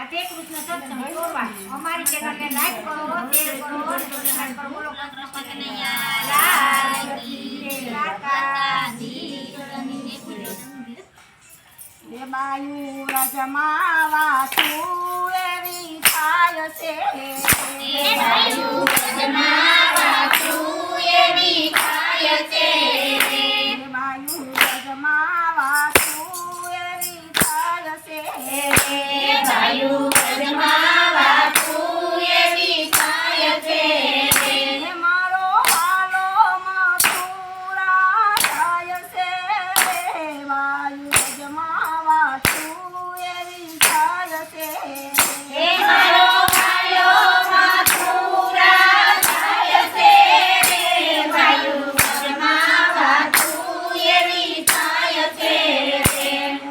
રાધે કૃષ્ણ સત્સંગ જોવા અમારી ચેનલને લાઈક કરો, શેર કરો, સબસ્ક્રાઇબ કરો. બોલો કૃષ્ણ કનૈયા લાલ કી રાધાજી. એ બાયુ રજમાવા તું એવી થાય છે, એ બાયુ રજમાવા તું એવી થાય છે, એ બાયુ રજમાવા તું એવી થાય છે, એ બાયુ રજમાવા તું એવી થાય છે, એ મારો વાલો મથુરા થાય છે, બાયુ રજમાવા તું એવી થાય છે, એ મારો ભાલો મથુરા થાય છે, બાયુ રજમાવા તું એવી થાય છે,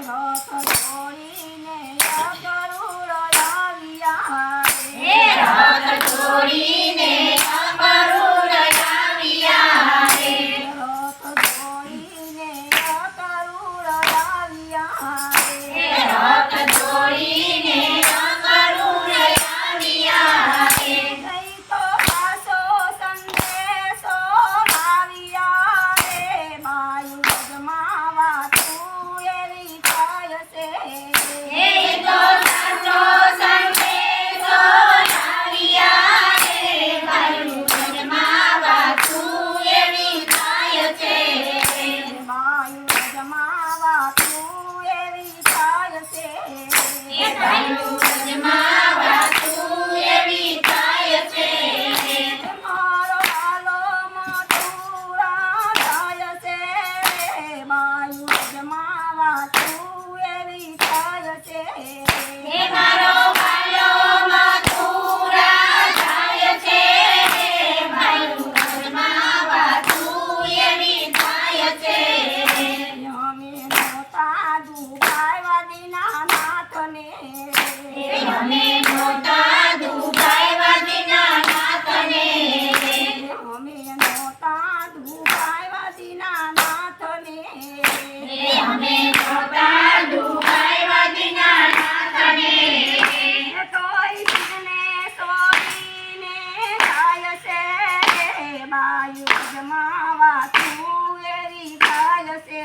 રથ જોડીને અગરુડ લાવ્યા એ રથ જોડીને અગરુડ લાવ્યા રે, રથ જોડીને અગરુડ લાવ્યા એ રથ જોડીને અગરુડ લાવ્યા રે, ગઈ તો પાછો સંદેશો લાવ્યા રે, બાયુ રજમાવા તું એવી થાય છે, એ તો સાચો સંદેશો લાવ્યા રે, બાયુ રજમાવા તું એવી થાય છે, બાયુ રજમાવા તું એવી થાય છે, એ બાયુ રજમાવા તું એવી થાય છે, મારો વાલો મથુરા થાય છે, બાયુ રજમાવા તું એવી થાય છે, એ મારો ભાલો મથુરા થાય છે, બાયુ રજમાવા તું એવી થાય છે, અમે નહોતા દુભાવ્યા દીનાનાથને, અમે નહોતા દુભાવ્યા દીનાનાથને, અમે નહોતા દુભાવ્યા દીનાનાથને, અમે નહોતા દુભાવ્યા દીનાનાથને, તોય દિલને સોરીને જાય છે, બાયુ રજમાવા તું એવી થાય છે,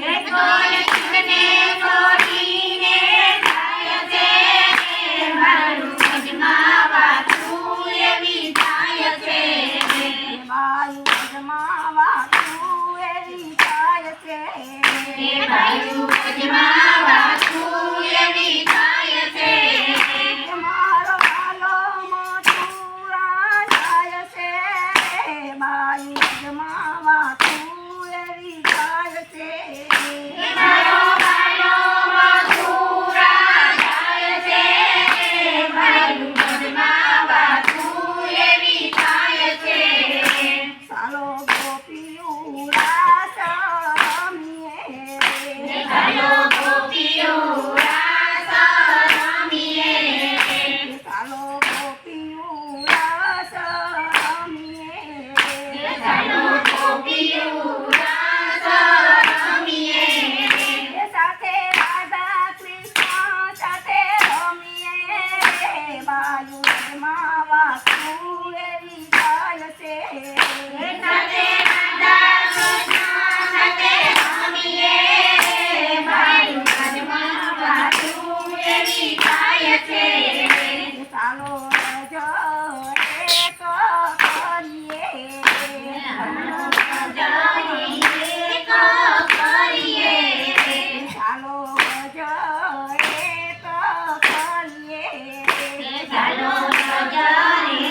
એ કોઈ જીવને છોડીને જાય છે, બાયુ રજમાવા તું એવી થાય છે, બાયુ રજમાવા તું એવી થાય છે, એ બાયુ રજમાવા તું એવી થાય છે, મારો વાલો મથુરા જાય છે, બાયુ રજમાવા તું એવી થાય છે, એ મારો ભાલો મથુરા જાય છે, બાયુ રજમાવા તું એવી થાય છે, ચાલો ગોપીયું રાસ રમીએ, ચાલો ગોપીઓ રાસ રમીએ, ચાલો ગોપીયું રાસ રમીએ, ચાલો ગોપીઓ રાસ રમીએ, સાથે રાધા કૃષ્ણ સાથે રમીએ, બાયુ રજમાવા તું એવી થાય છે, સાથે રાધા કૃષ્ણ સાથે રમીએ, બાયુ રજમાવા તું એવી થાય છે, ચાલો રજ એક કરીએ, ચાલો એક કરીએ, ચાલો રજ એક કરીએ, ચાલો રજને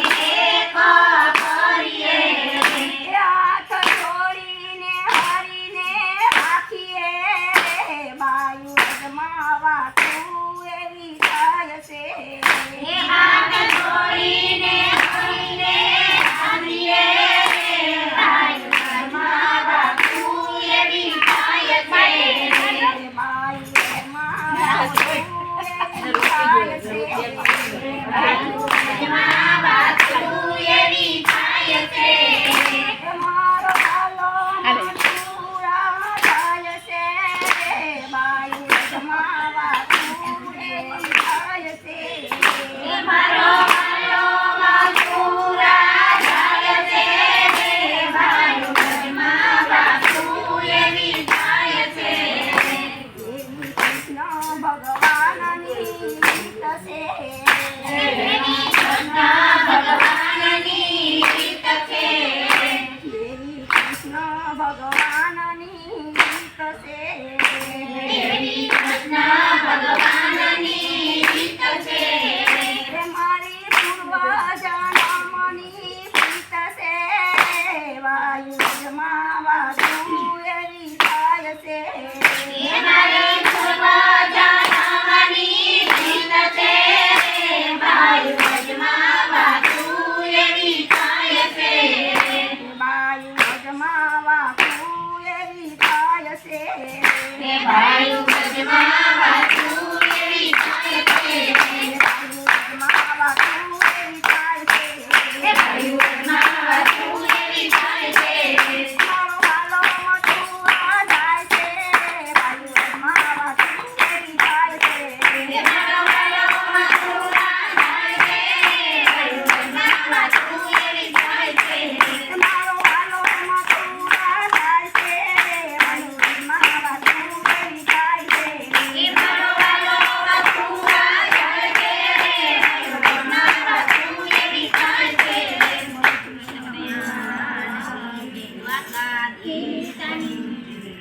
એક કરીએ, હાથ જોડીને હરીને રાખીએ, બાયુ રજમાવા તું એવી થાય છે, એ હાથ જોડીને હરીને રાખીએ, બાયુ રજમાવા તું એવી થાય છે, બાયુ રજમાવા તું એવી થાય છે, બાયુ રજમાવા તું એવી થાય છે, મારો વાલો મથુરા થાય છે, બાયુ રજમાવા તું એવી થાય છે, ભગવાનની ગીત છે